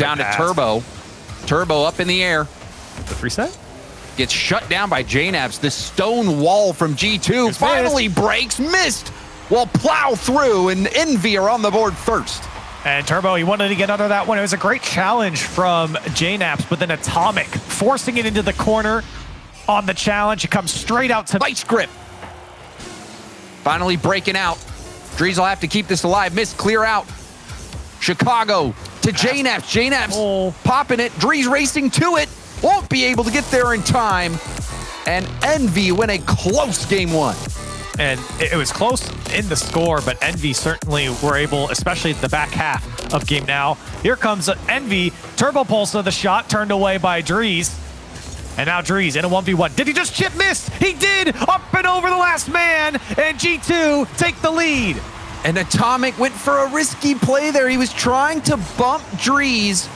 down to Turbo. Turbo up in the air. The reset? Gets shut down by JNabs. This stone wall from G2 finally breaks. Missed. Will plow through, and EnVy are on the board first. And Turbo, he wanted to get under that one. It was a great challenge from JNabs, but then Atomic forcing it into the corner on the challenge. It comes straight out to Vice Grip. Finally breaking out. Drees will have to keep this alive. Miss clear out. Chicago to JNabs. JNabs popping it. Drees racing to it. Won't be able to get there in time. And EnVy win a close game one. And it was close in the score, but EnVy certainly were able, especially the back half of game now. Here comes EnVy. Turbo pulse of the shot turned away by Drees. And now Drees in a 1v1. Did he just chip miss? He did! Up and over the last man, and G2 take the lead. And Atomic went for a risky play there. He was trying to bump Drees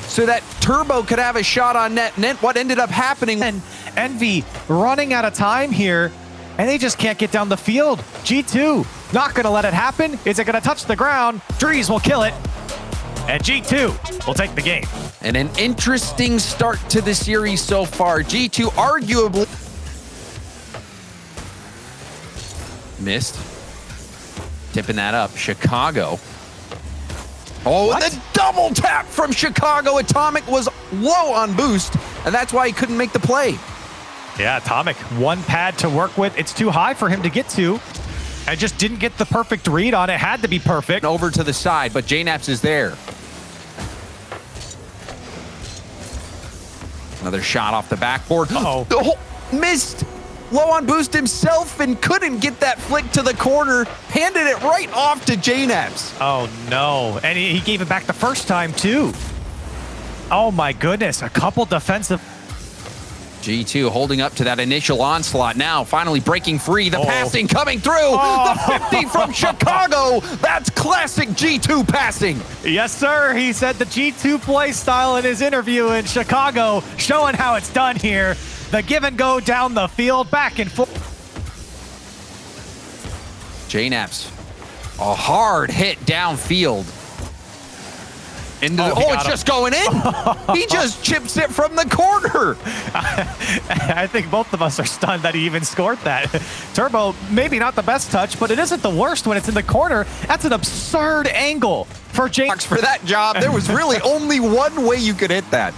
so that Turbo could have a shot on net. And what ended up happening... And EnVy running out of time here, and they just can't get down the field. G2 not going to let it happen. Is it going to touch the ground? Drees will kill it, and G2 will take the game. And an interesting start to the series so far. G2 arguably missed. Tipping that up. Chicago. Oh, and the double tap from Chicago. Atomic was low on boost, and that's why he couldn't make the play. Yeah, Atomic, one pad to work with. It's too high for him to get to. And just didn't get the perfect read on it. Had to be perfect. Over to the side, but JNabs is there. Another shot off the backboard. Uh-oh. Missed. Low on boost himself and couldn't get that flick to the corner. Handed it right off to JNabs. Oh, no. And he gave it back the first time, too. Oh, my goodness. A couple defensive... G2 holding up to that initial onslaught now, finally breaking free. The passing coming through. The 50 from Chicago. That's classic G2 passing. Yes, sir. He said the G2 play style in his interview in Chicago, showing how it's done here. The give and go down the field, back and forth. JNabs, a hard hit downfield. It's just going in. He just chips it from the corner. I think both of us are stunned that he even scored that. Turbo, maybe not the best touch, but it isn't the worst when it's in the corner. That's an absurd angle for James. For that job, there was really only one way you could hit that.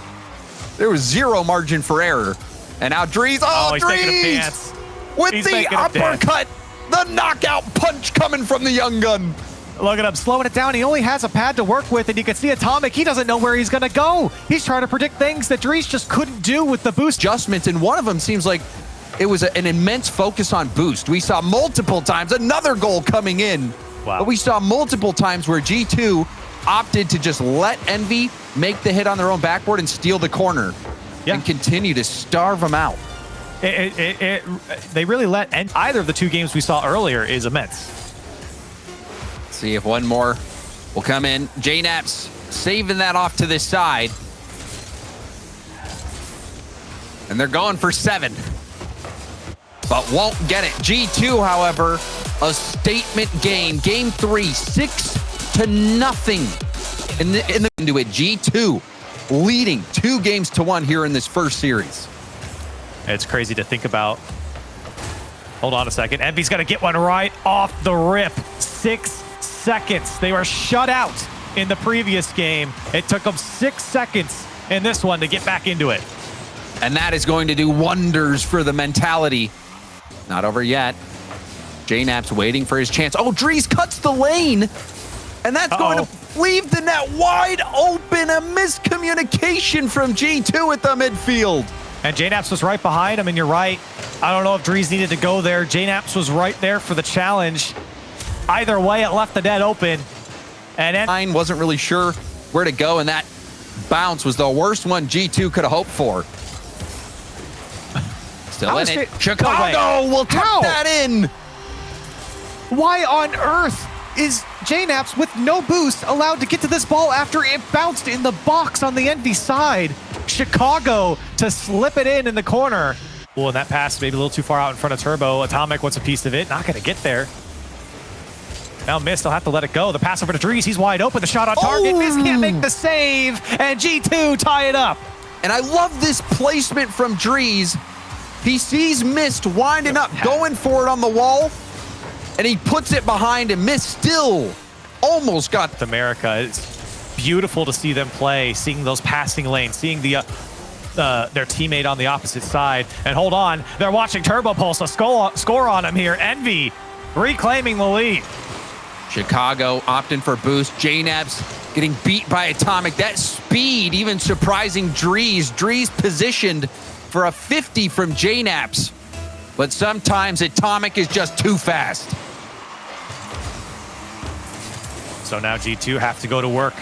There was zero margin for error. And now Drees, he's taking a dance. With the uppercut, the knockout punch coming from the young gun. Look at him slowing it down. He only has a pad to work with, and you can see Atomic. He doesn't know where he's going to go. He's trying to predict things that Drees just couldn't do with the boost adjustments, and one of them seems like it was an immense focus on boost. We saw multiple times, another goal coming in. Wow. But we saw multiple times where G2 opted to just let EnVy make the hit on their own backboard and steal the corner and continue to starve them out. They really let either of the two games we saw earlier is immense. See if one more will come in. JNabs saving that off to this side. And they're going for 7. But won't get it. G2, however, a statement game. Game 3, 6-0 into it. G2 leading 2-1 here in this first series. It's crazy to think about. Hold on a second. EnVy's got to get one right off the rip. 6 seconds. They were shut out in the previous game. It took them 6 seconds in this one to get back into it. And that is going to do wonders for the mentality. Not over yet. JNabs waiting for his chance. Oh, Drees cuts the lane. And that's going to leave the net wide open. A miscommunication from G2 at the midfield. And JNabs was right behind him, and you're right. I don't know if Drees needed to go there. JNabs was right there for the challenge. Either way, it left the net open. And wasn't really sure where to go, and that bounce was the worst one G2 could have hoped for. Still in it. Chicago will tuck that in. Why on earth is JNabs with no boost allowed to get to this ball after it bounced in the box on the EnVy side? Chicago to slip it in the corner. Well, and that pass maybe a little too far out in front of Turbo. Atomic wants a piece of it. Not going to get there. Now Mist will have to let it go. The pass over to Dries. He's wide open. The shot on target. Mist can't make the save. And G2 tie it up. And I love this placement from Dries. He sees Mist winding up, going for it on the wall, and he puts it behind, and Mist still almost got America. It's beautiful to see them play, seeing those passing lanes, seeing the their teammate on the opposite side. And hold on, they're watching Turbo Pulse score on him here. EnVy reclaiming the lead. Chicago opting for boost. JNABs getting beat by Atomic. That speed even surprising Dries. Dries positioned for a 50 from JNABs. But sometimes Atomic is just too fast. So now G2 have to go to work.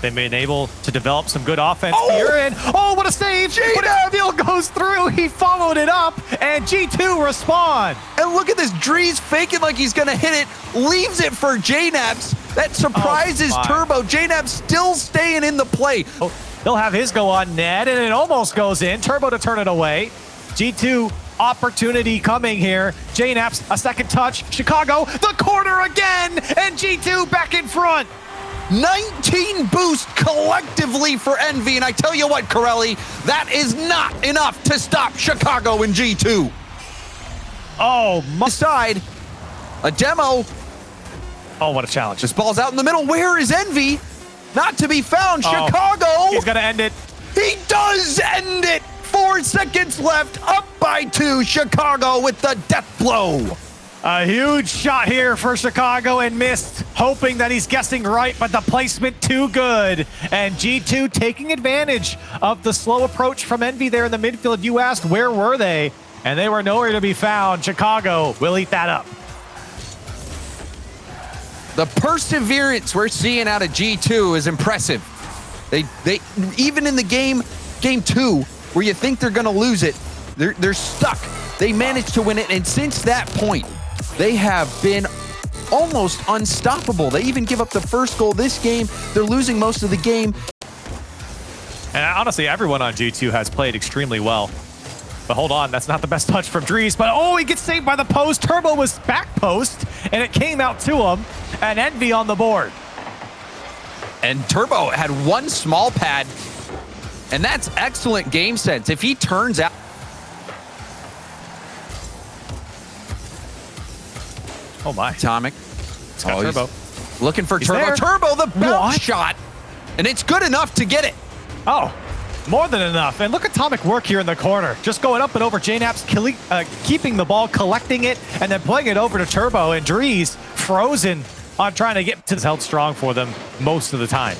They've been able to develop some good offense here. And oh, what a save! But EnVy goes through. He followed it up, and G2 respond. And look at this. Dries faking like he's going to hit it. Leaves it for JNABs. That surprises Turbo. JNABs still staying in the play. Oh, he'll have his go on net, and it almost goes in. Turbo to turn it away. G2 opportunity coming here. JNABs, a second touch. Chicago, the corner again, and G2 back in front. 19 boosts collectively for EnVy, and I tell you what, Corelli, that is not enough to stop Chicago and G2. Oh, my side, a demo. Oh, what a challenge. This ball's out in the middle. Where is EnVy? Not to be found. Chicago. He's gonna end it. He does end it. 4 seconds left, up by 2. Chicago with the death blow. A huge shot here for Chicago, and Mist hoping that he's guessing right, but the placement too good. And G2 taking advantage of the slow approach from EnVy there in the midfield. You asked where were they, and they were nowhere to be found. Chicago will eat that up. The perseverance we're seeing out of G2 is impressive. They even in the game 2, where you think they're gonna lose it, they're stuck. They managed to win it, and since that point, they have been almost unstoppable. They even give up the first goal this game. They're losing most of the game. And honestly, everyone on G2 has played extremely well. But hold on, that's not the best touch from Dries. But oh, he gets saved by the post. Turbo was back post, and it came out to him. And EnVy on the board. And Turbo had one small pad, and that's excellent game sense. If he turns out... Oh my. Atomic. Turbo. Looking for Turbo. There. Turbo, the bounce shot. And it's good enough to get it. Oh, more than enough. And look at Atomic work here in the corner. Just going up and over JNABs, keeping the ball, collecting it, and then playing it over to Turbo. And Dries frozen on trying to get to held strong for them most of the time.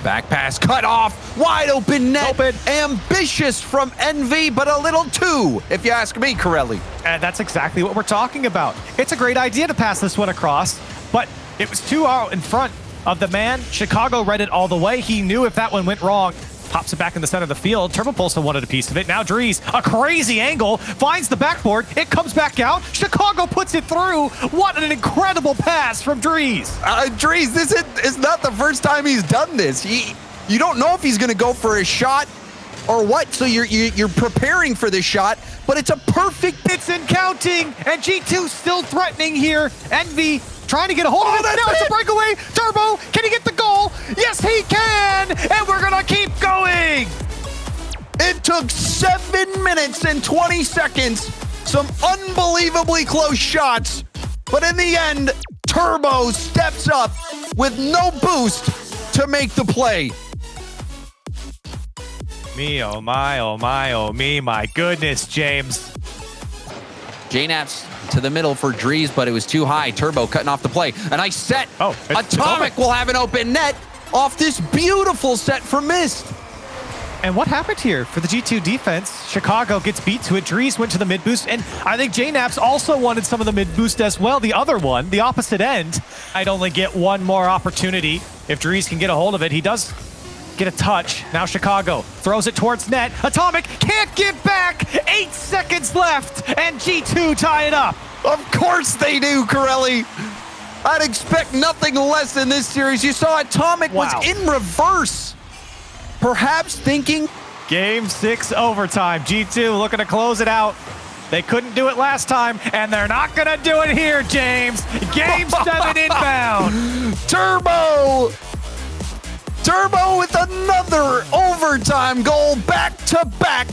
Back pass cut off. Wide open net. Ambitious from EnVy, but a little too, if you ask me, Corelli. And that's exactly what we're talking about. It's a great idea to pass this one across, but it was too out in front of the man. Chicago read it all the way. He knew if that one went wrong. Pops it back in the center of the field. Turbo Pulse wanted a piece of it. Now Dries, a crazy angle, finds the backboard. It comes back out. Chicago puts it through. What an incredible pass from Dries. Dries, this is not the first time he's done this. You don't know if he's going to go for a shot or what, so you're preparing for this shot, but it's a perfect... It's in counting, and G2 still threatening here. EnVy trying to get a hold of it. Now it's a breakaway. Turbo, can he get the goal? Yes, he can, and we're gonna keep going. It took 7 minutes and 20 seconds. Some unbelievably close shots, but in the end, Turbo steps up with no boost to make the play. Me, oh my, oh my, oh me, my goodness, James. JNABs to the middle for Dries, but it was too high. Turbo cutting off the play. A nice set. Oh, Atomic will have an open net off this beautiful set from Mist. And what happened here for the G2 defense? Chicago gets beat to it. Dries went to the mid boost, and I think JNABs also wanted some of the mid boost as well. The other one, the opposite end. I'd only get one more opportunity. If Dries can get a hold of it, he does get a touch. Now Chicago throws it towards net. Atomic can't get back. 8 seconds left, and G2 tie it up. Of course they do, Corelli. I'd expect nothing less in this series. You saw Atomic was in reverse. Perhaps thinking... Game 6 overtime. G2 looking to close it out. They couldn't do it last time, and they're not going to do it here, James. Game 7 inbound. Turbo with another overtime goal, back-to-back,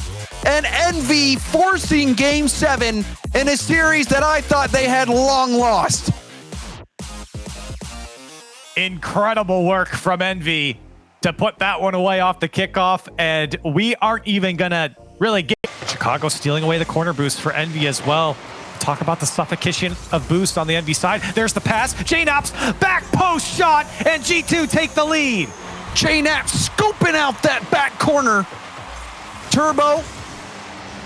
and EnVy forcing Game 7 in a series that I thought they had long lost. Incredible work from EnVy to put that one away off the kickoff, and we aren't even going to really get... Chicago stealing away the corner boost for EnVy as well. Talk about the suffocation of boost on the EnVy side. There's the pass. JKnaps, back post shot, and G2 take the lead. JKnaps scooping out that back corner. Turbo,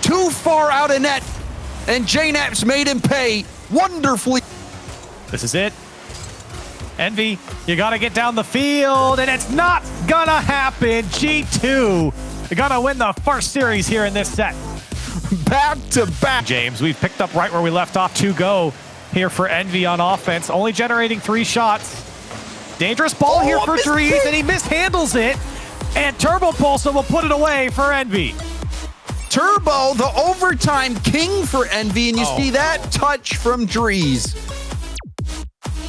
too far out of net, and JKnaps made him pay wonderfully. This is it. EnVy, you got to get down the field, and it's not gonna happen. G2 gonna win the first series here in this set. Back to back. James, we've picked up right where we left off. 2 go here for EnVy on offense, only generating 3 shots. Dangerous ball here for Drees, and he mishandles it. And Turbo Pulsar will put it away for EnVy. Turbo, the overtime king for EnVy, and you see that touch from Drees.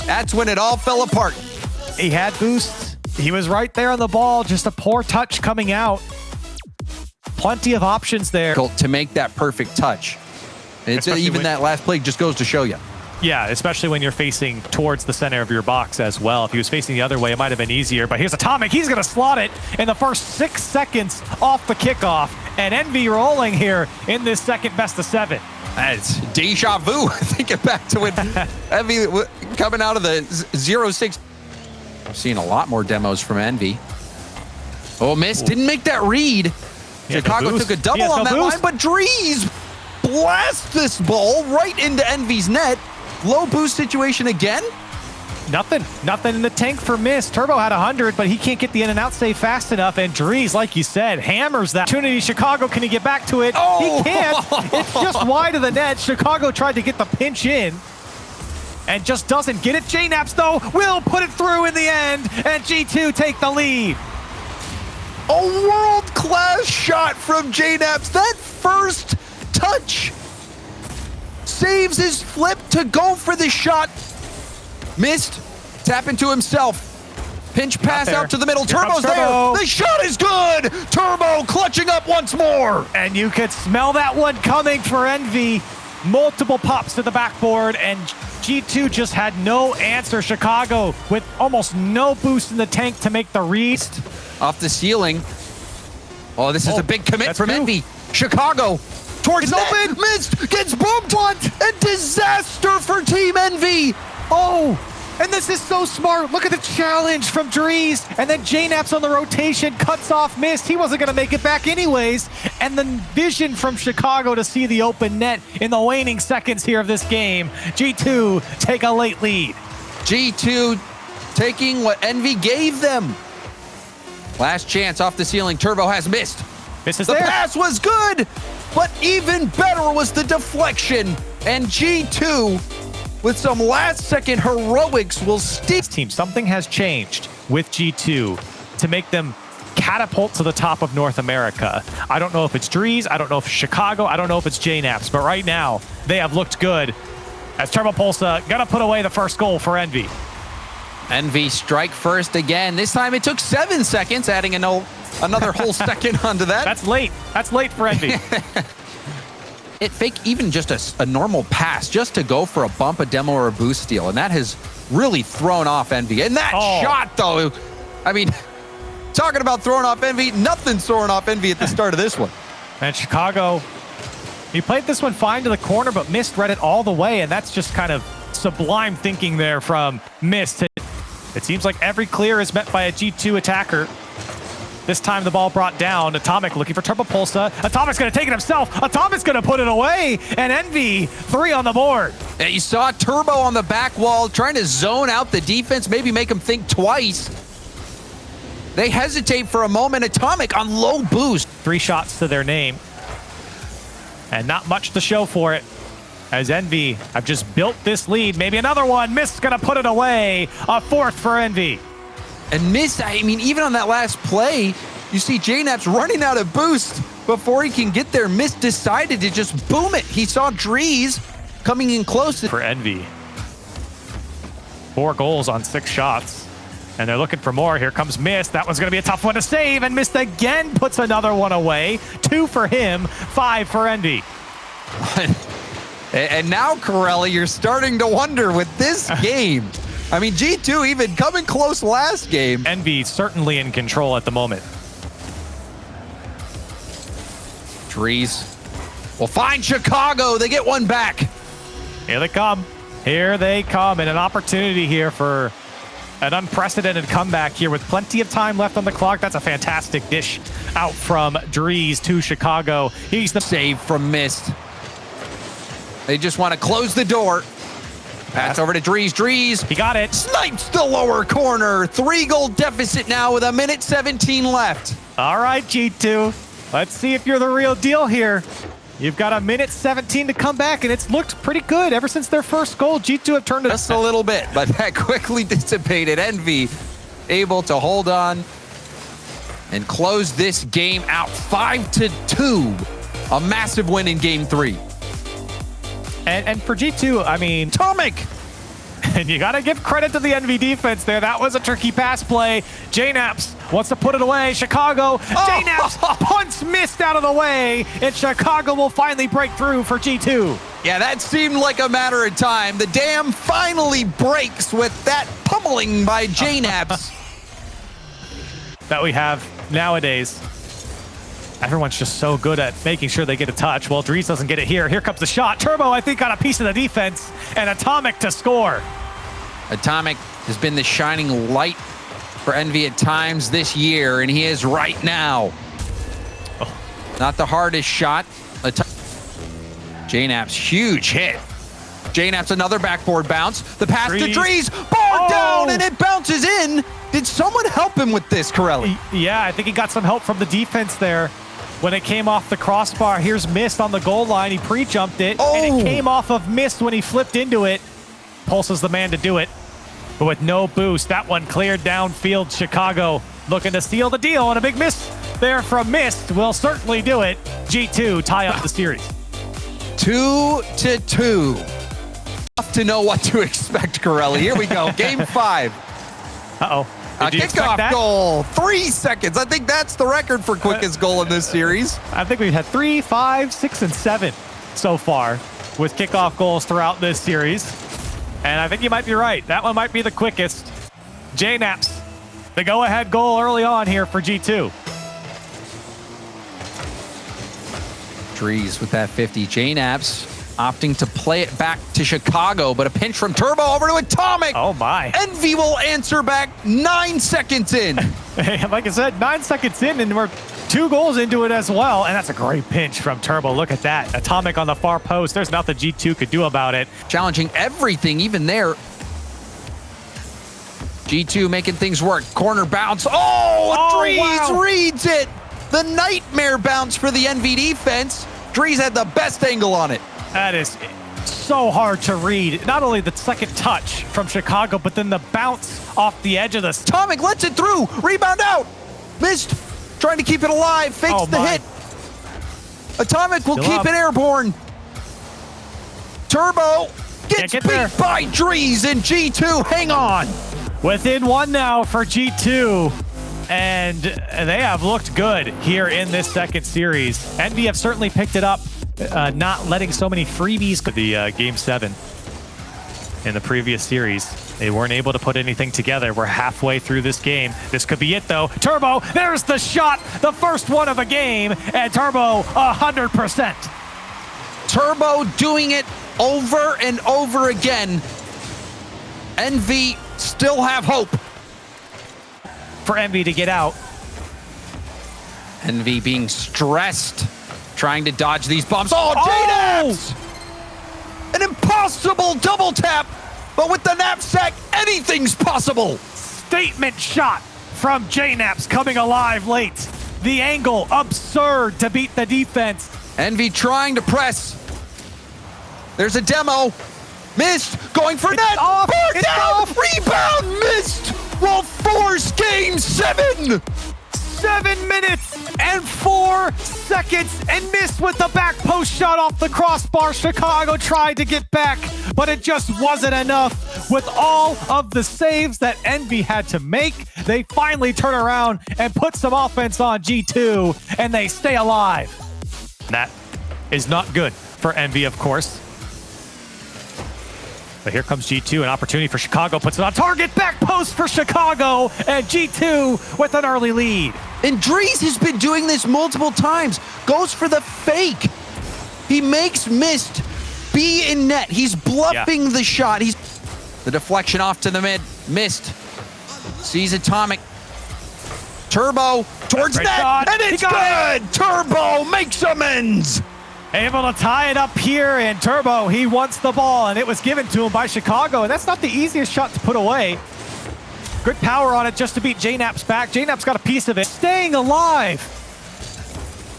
That's when it all fell apart. He had boosts. He was right there on the ball, just a poor touch coming out. Plenty of options there. To make that perfect touch. It's even that last play just goes to show you. Yeah, especially when you're facing towards the center of your box as well. If he was facing the other way, it might have been easier. But here's Atomic. He's going to slot it in the first 6 seconds off the kickoff. And EnVy rolling here in this second best of 7. That's deja vu. Thinking back to when EnVy coming out of the 0-6. I've seen a lot more demos from EnVy. Oh, missed. Didn't make that read. Chicago took a double on that line, but Drees blasts this ball right into EnVy's net. Low boost situation again. Nothing in the tank for Mist. Turbo had 100, but he can't get the in and out save fast enough. And Drees, like you said, hammers that opportunity. Chicago, can he get back to it? Oh. He can't. It's just wide of the net. Chicago tried to get the pinch in and just doesn't get it. JKnaps, though, will put it through in the end, and G2 take the lead. A world-class shot from JKnaps. That first touch saves his flip to go for the shot. Missed. Tap into himself. Pinch pass out to the middle. Turbo's there. The shot is good. Turbo clutching up once more. And you could smell that one coming for EnVy. Multiple pops to the backboard, and G2 just had no answer. Chicago with almost no boost in the tank to make the read. Off the ceiling. Oh, this is a big commit from EnVy. Chicago towards open. Missed. Gets booped. What? A disaster for Team EnVy. Oh, and this is so smart. Look at the challenge from Drees. And then JKnaps on the rotation cuts off Mist. He wasn't going to make it back anyways. And the vision from Chicago to see the open net in the waning seconds here of this game. G2 take a late lead. G2 taking what EnVy gave them. Last chance off the ceiling. Turbo has missed. The pass was good, but even better was the deflection. And G2, with some last-second heroics, will steal. Team, something has changed with G2 to make them catapult to the top of North America. I don't know if it's Drees, I don't know if it's Chicago, I don't know if it's JKnaps, but right now they have looked good as Turbo Pulsar gonna put away the first goal for EnVy. EnVy strike first again. This time it took 7 seconds, adding another whole second onto that. That's late. That's late for EnVy. It fake even just a normal pass just to go for a bump, a demo, or a boost steal, and that has really thrown off EnVy. And that shot, though, I mean, talking about throwing off EnVy, nothing's throwing off EnVy at the start of this one. And Chicago, he played this one fine to the corner, but Mist read it all the way, and that's just kind of sublime thinking there from Mist. It seems like every clear is met by a G2 attacker. This time the ball brought down. Atomic looking for Turbo Pulsar. Atomic's going to take it himself. Atomic's going to put it away. And EnVy, 3 on the board. Yeah, you saw Turbo on the back wall trying to zone out the defense, maybe make him think twice. They hesitate for a moment. Atomic on low boost. 3 shots to their name. And not much to show for it. As EnVy have just built this lead. Maybe another one. Mist's going to put it away. A 4th for EnVy. And Mist, I mean, even on that last play, you see JKnaps running out of boost. before he can get there, Mist decided to just boom it. He saw Drees coming in close. For EnVy. 4 goals on 6 shots. And they're looking for more. Here comes Mist. That one's going to be a tough one to save. And Mist again puts another one away. 2 for him, 5 for EnVy. And now, Corelli, you're starting to wonder with this game. I mean, G2 even coming close last game. EnVy certainly in control at the moment. Drees will find Chicago. They get one back. Here they come. Here they come. And an opportunity here for an unprecedented comeback here with plenty of time left on the clock. That's a fantastic dish out from Drees to Chicago. He's the save from Mist. They just want to close the door. Pass over to Drees. Drees. He got it. Snipes the lower corner. 3-goal deficit now with 1:17 left. All right, G2. Let's see if you're the real deal here. You've got 1:17 to come back, and it's looked pretty good ever since their first goal. G2 have turned it just a little bit, but that quickly dissipated. EnVy able to hold on and close this game out 5-2. A massive win in game 3. And for G2, I mean, Atomic. And you got to give credit to the EnVy defense there. That was a tricky pass play. JNaps wants to put it away. Chicago. JNaps punts Mist out of the way. And Chicago will finally break through for G2. Yeah, that seemed like a matter of time. The dam finally breaks with that pummeling by JNaps. That we have nowadays. Everyone's just so good at making sure they get a touch. Well, Drees doesn't get it here. Here comes the shot. Turbo, I think, got a piece of the defense. And Atomic to score. Atomic has been the shining light for EnVy at times this year, and he is right now. Oh. Not the hardest shot. JNaps, huge hit. JNaps, another backboard bounce. The pass to Drees. Bar down, and it bounces in. Did someone help him with this, Corelli? Yeah, I think he got some help from the defense there. When it came off the crossbar, here's Mist on the goal line. He pre-jumped it, and it came off of Mist when he flipped into it. Pulse is the man to do it, but with no boost. That one cleared downfield. Chicago looking to seal the deal, and a big miss there from Mist will certainly do it. G2 tie up the series. 2-2. Tough to know what to expect, Corelli. Here we go, game 5. Uh-oh. A kickoff goal, 3 seconds. I think that's the record for quickest goal in this series. I think we've had 3, 5, 6, and 7 so far with kickoff goals throughout this series. And I think you might be right. That one might be the quickest. JNaps, the go-ahead goal early on here for G2. Drees with that 50. JNaps opting to play it back to Chicago, but a pinch from Turbo over to Atomic. Oh my. EnVy will answer back 9 seconds in. Like I said, 9 seconds in, and we're 2 goals into it as well. And that's a great pinch from Turbo. Look at that. Atomic on the far post. There's nothing G2 could do about it. Challenging everything, even there. G2 making things work. Corner bounce. Drees reads it. The nightmare bounce for the EnVy defense. Drees had the best angle on it. That is so hard to read. Not only the second touch from Chicago, but then the bounce off the edge of the... Atomic lets it through. Rebound out. Missed. Trying to keep it alive. Fakes the hit. Atomic will keep it airborne. Turbo gets beat by Drees, and G2 hang on. Within 1 now for G2. And they have looked good here in this second series. EnVy have certainly picked it up. Not letting so many freebies. The game 7 in the previous series, they weren't able to put anything together. We're halfway through this game. This could be it though. Turbo, there's the shot, the first one of the game, and Turbo 100%. Turbo doing it over and over again. EnVy still have hope. For EnVy to get out. EnVy being stressed. Trying to dodge these bombs. JNaps! An impossible double tap, but with the knapsack, anything's possible. Statement shot from JNaps coming alive late. The angle, absurd to beat the defense. EnVy trying to press. There's a demo. Missed, going for net. Off. Rebound, missed. Will force game 7. 7 minutes and 4 seconds and missed with the back post shot off the crossbar. Chicago tried to get back, but it just wasn't enough. With all of the saves that EnVy had to make, they finally turn around and put some offense on G2, and they stay alive. That is not good for EnVy, of course. But here comes G2, an opportunity for Chicago, puts it on target, back post for Chicago, and G2 with an early lead. And Dries has been doing this multiple times, goes for the fake. He makes Mist be in net. He's bluffing the shot. The deflection off to the mid. Mist sees Atomic. Turbo towards net, shot. And it's good! Turbo makes amends! Able to tie it up here, and Turbo, he wants the ball, and it was given to him by Chicago, and that's not the easiest shot to put away. Good power on it just to beat JKnap's back. JKnap's got a piece of it. Staying alive.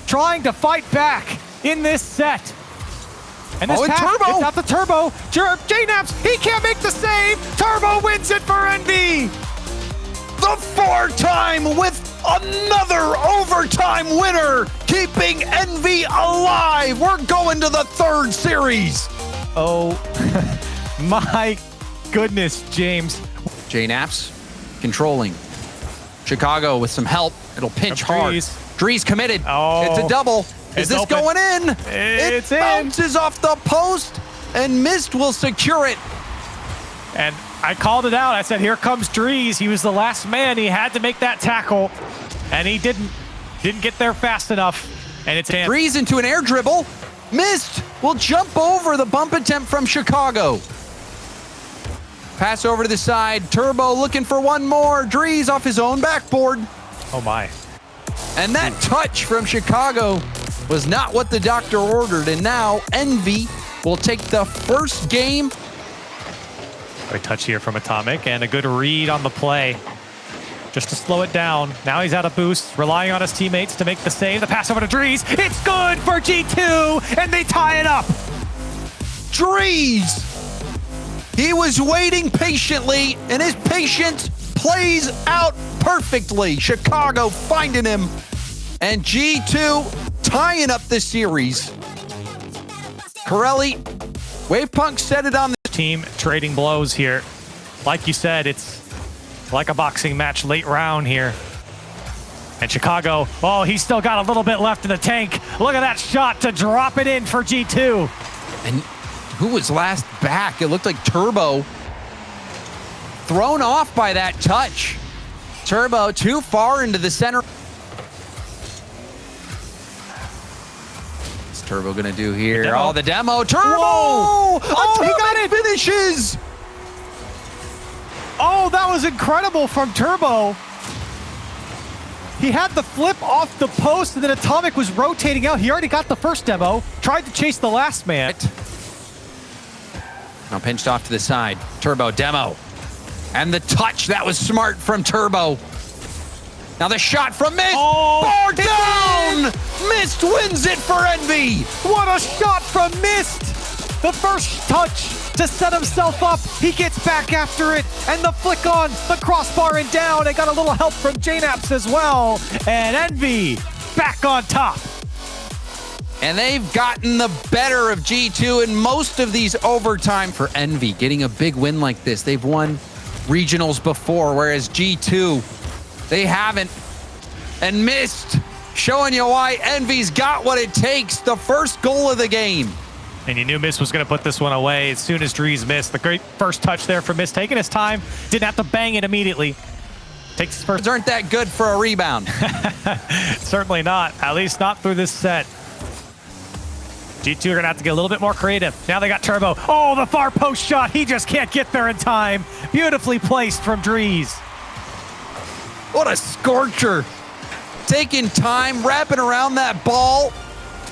Trying to fight back in this set. And this pass, Turbo. it's out the Turbo. JKnaps, he can't make the save. Turbo wins it for EnVy. The 4-time with another overtime winner, keeping EnVy alive. We're going to the 3rd series. Oh, my goodness, James. JKnaps controlling. Chicago with some help. It'll pinch hard. Dries committed. Oh, it's a double. Is this open. going in? It's it in. Bounces off the post, and Mist will secure it. And I called it out. I said, here comes Dries. He was the last man. He had to make that tackle, and he didn't get there fast enough. And it's Dries into an air dribble. Mist will jump over the bump attempt from Chicago. Pass over to the side. Turbo looking for one more. Dries off his own backboard. Oh my. And that touch from Chicago was not what the doctor ordered. And now EnVy will take the first game. Great touch here from Atomic, and a good read on the play just to slow it down. Now he's out of boost, relying on his teammates to make the save. The pass over to Dries. It's good for G2, and they tie it up. Dries! He was waiting patiently, and his patience plays out perfectly. Chicago finding him, and G2 tying up the series. Corelli, Wavepunk said it on the team trading blows here. Like you said, it's like a boxing match late round here. And Chicago, oh, he's still got a little bit left in the tank. Look at that shot to drop it in for G2. And who was last back? It looked like Turbo. Thrown off by that touch. Turbo too far into the center. What's Turbo gonna do here? Oh, the demo. Turbo! Whoa. Oh, he got it! Finishes! Oh, that was incredible from Turbo. He had the flip off the post, and then Atomic was rotating out. He already got the first demo. Tried to chase the last man. Now pinched off to the side. Turbo demo. And the touch, that was smart from Turbo. Now the shot from Mist. Oh, Bar down! Mist wins it for EnVy. What a shot from Mist! The first touch to set himself up. He gets back after it, and the flick on the crossbar and down. And got a little help from JKnaps as well. And EnVy back on top. And they've gotten the better of G2 in most of these overtime. For EnVy, getting a big win like this. They've won regionals before, whereas G2, they haven't. And Mist showing you why EnVy's got what it takes. The first goal of the game. And you knew Mist was going to put this one away as soon as Dries missed. The great first touch there for Mist, taking his time. Didn't have to bang it immediately. Takes his first. Aren't that good for a rebound? Certainly not. At least not through this set. G2 are going to have to get a little bit more creative. Now they got Turbo. Oh, the far post shot. He just can't get there in time. Beautifully placed from Dries. What a scorcher. Taking time, wrapping around that ball.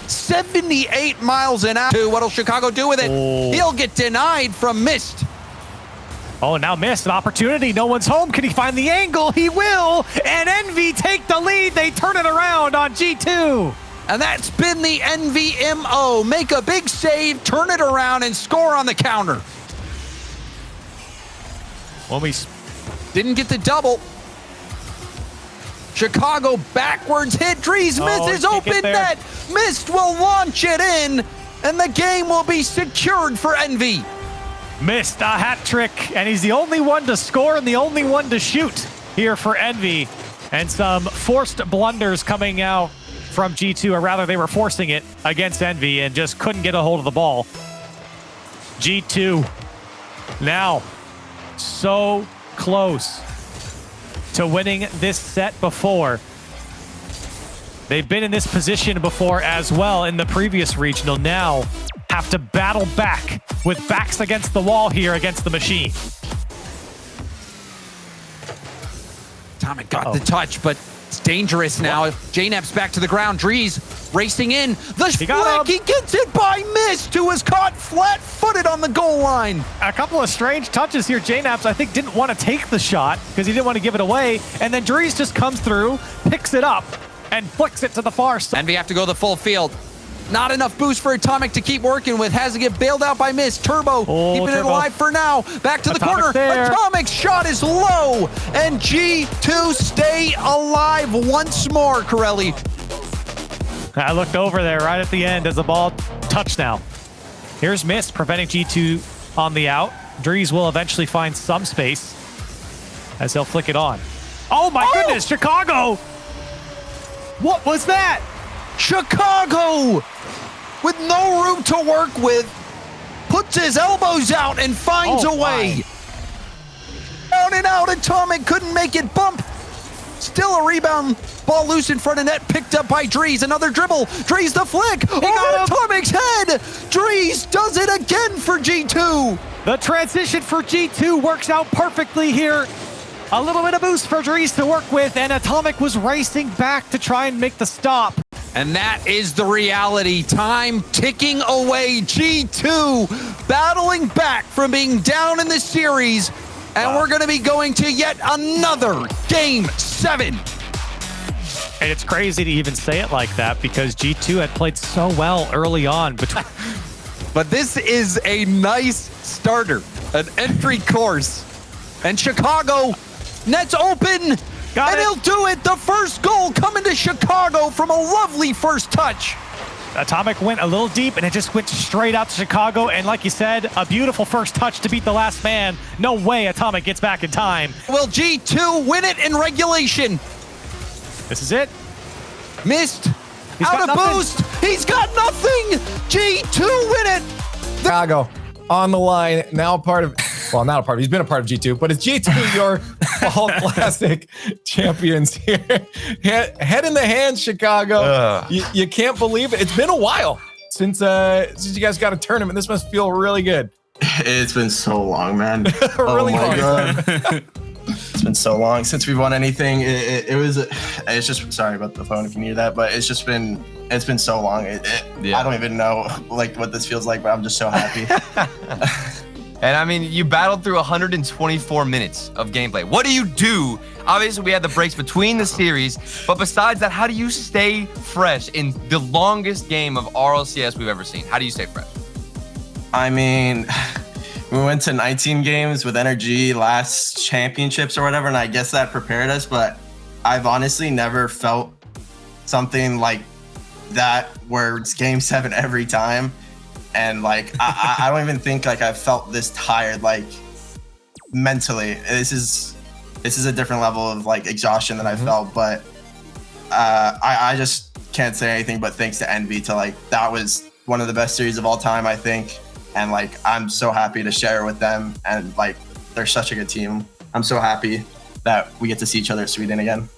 78 miles an hour. What'll Chicago do with it? Oh. He'll get denied from Mist. Oh, now Mist, an opportunity. No one's home. Can he find the angle? He will. And EnVy take the lead. They turn it around on G2. And that's been the EnVy MO. Make a big save, turn it around, and score on the counter. When we didn't get the double. Chicago backwards hit. Dries misses open net. Mist will launch it in, and the game will be secured for EnVy. Mist a hat trick, and he's the only one to score and the only one to shoot here for EnVy. And some forced blunders coming out from G2, or rather they were forcing it against EnVy and just couldn't get a hold of the ball. G2 now so close to winning this set before. They've been in this position before as well in the previous regional. Now have to battle back with backs against the wall here against the machine. Atomic got the touch, but it's dangerous now. JNap's back to the ground. Dries racing in. The flick, he gets it by Mist, who was caught flat-footed on the goal line. A couple of strange touches here. JNaps, I think, didn't want to take the shot because he didn't want to give it away. And then Dries just comes through, picks it up, and flicks it to the far side. EnVy have to go the full field. Not enough boost for Atomic to keep working with. Has to get bailed out by Mist. Turbo keeping it alive for now. Back to the corner. There. Atomic's shot is low. And G2 stay alive once more, Corelli. I looked over there right at the end as the ball touched now. Here's Mist preventing G2 on the out. Dries will eventually find some space as he'll flick it on. Oh my goodness, Chicago! What was that? Chicago, with no room to work with, puts his elbows out and finds a way. Down and out, Atomic couldn't make it bump. Still a rebound. Ball loose in front of net, picked up by Dries. Another dribble. Dries the flick. Over Atomic's head. Dries does it again for G2. The transition for G2 works out perfectly here. A little bit of boost for Dries to work with, and Atomic was racing back to try and make the stop. And that is the reality. Time ticking away. G2 battling back from being down in the series. And we're going to be going to yet another Game 7. And it's crazy to even say it like that because G2 had played so well early on. But this is a nice starter, an entry course. And Chicago, net's open. And he'll do it. The first goal coming to Chicago from a lovely first touch. Atomic went a little deep, and it just went straight out to Chicago. And like you said, a beautiful first touch to beat the last man. No way Atomic gets back in time. Will G2 win it in regulation? This is it. Mist. Out of boost. He's got nothing. G2 win it. Chicago on the line. Now part of... Well, not a part of, he's been a part of G2, but it's G2, your Fall Classic champions here. Head in the hands, Chicago. You can't believe it. It's been a while since you guys got a tournament. This must feel really good. It's been so long, man. Really long time. It's been so long since we've won anything. It's just, sorry about the phone if you need that, but it's been so long. I don't even know like what this feels like, but I'm just so happy. And I mean, you battled through 124 minutes of gameplay. What do you do? Obviously, we had the breaks between the series, but besides that, how do you stay fresh in the longest game of RLCS we've ever seen? How do you stay fresh? I mean, we went to 19 games with NRG last championships or whatever, and I guess that prepared us, but I've honestly never felt something like that where it's Game 7 every time. And like, I don't even think like I've felt this tired, like mentally. This is a different level of like exhaustion than I felt, but I just can't say anything but thanks to EnVy to like, that was one of the best series of all time, I think. And like, I'm so happy to share with them, and like, they're such a good team. I'm so happy that we get to see each other at Sweden again.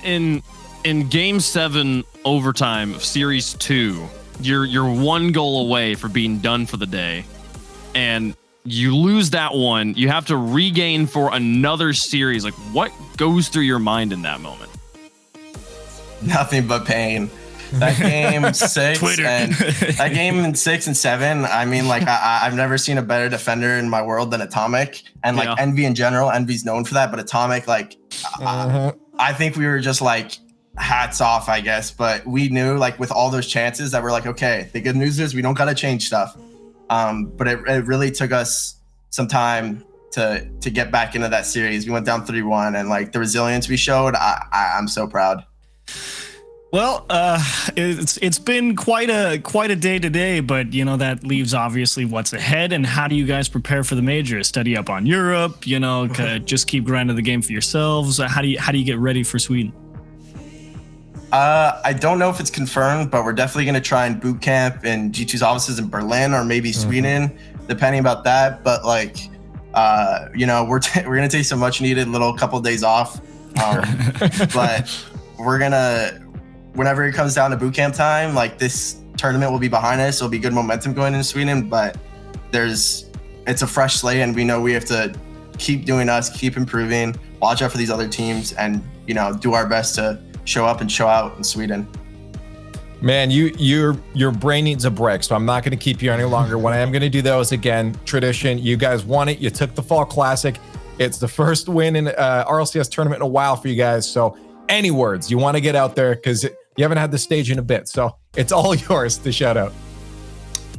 In Game 7 overtime of Series 2, you're one goal away for being done for the day, and you lose that one. You have to regain for another series. Like, what goes through your mind in that moment? Nothing but pain. That game 6 and that game in 6 and 7. I mean, like I've never seen a better defender in my world than Atomic, and like EnVy in general. EnVy's known for that, but Atomic, like I think we were just like, hats off, I guess, but we knew like with all those chances that we're like, okay, the good news is we don't got to change stuff. But it really took us some time to get back into that series. We went down 3-1, and like the resilience we showed, I'm so proud. Well, it's been quite a day today, but you know that leaves obviously what's ahead. And how do you guys prepare for the major? Study up on Europe, you know, just keep grinding the game for yourselves. How do you get ready for Sweden? I don't know if it's confirmed, but we're definitely going to try and boot camp in G2's offices in Berlin or maybe Sweden, depending about that. But like, you know, we're going to take some much needed little couple days off. But we're going to, whenever it comes down to boot camp time, like this tournament will be behind us. There'll be good momentum going into Sweden, but it's a fresh slate, and we know we have to keep doing us, keep improving, watch out for these other teams, and, you know, do our best to show up and show out in Sweden. Man, your brain needs a break, so I'm not going to keep you any longer. What I am going to do, though, is again, tradition. You guys won it. You took the Fall Classic. It's the first win in RLCS tournament in a while for you guys. So any words you want to get out there, because you haven't had the stage in a bit. So it's all yours to shout out.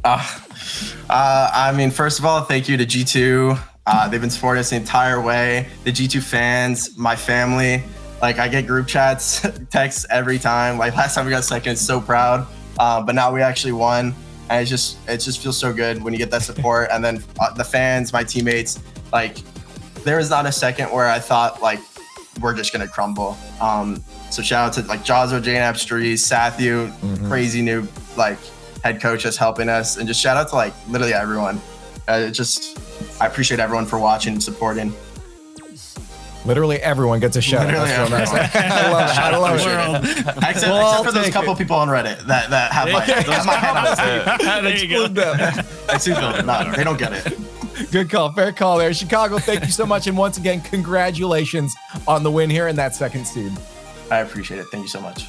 I mean, first of all, thank you to G2. They've been supporting us the entire way. The G2 fans, my family. Like, I get group chats, texts every time. Like, last time we got second, so proud. But now we actually won. And it just feels so good when you get that support. And then the fans, my teammates, like, there was not a second where I thought, like, we're just going to crumble. So shout out to, like, Jazo, JNAP, Dries, Sathu, crazy new, like, head coach that's helping us. And just shout out to, like, literally everyone. I appreciate everyone for watching and supporting. Literally everyone gets a shout out. I love it. Except for those couple people on Reddit that have my head on their There you go. No, they don't get it. Good call. Fair call there. Chicago, thank you so much. And once again, congratulations on the win here in that second seed. I appreciate it. Thank you so much.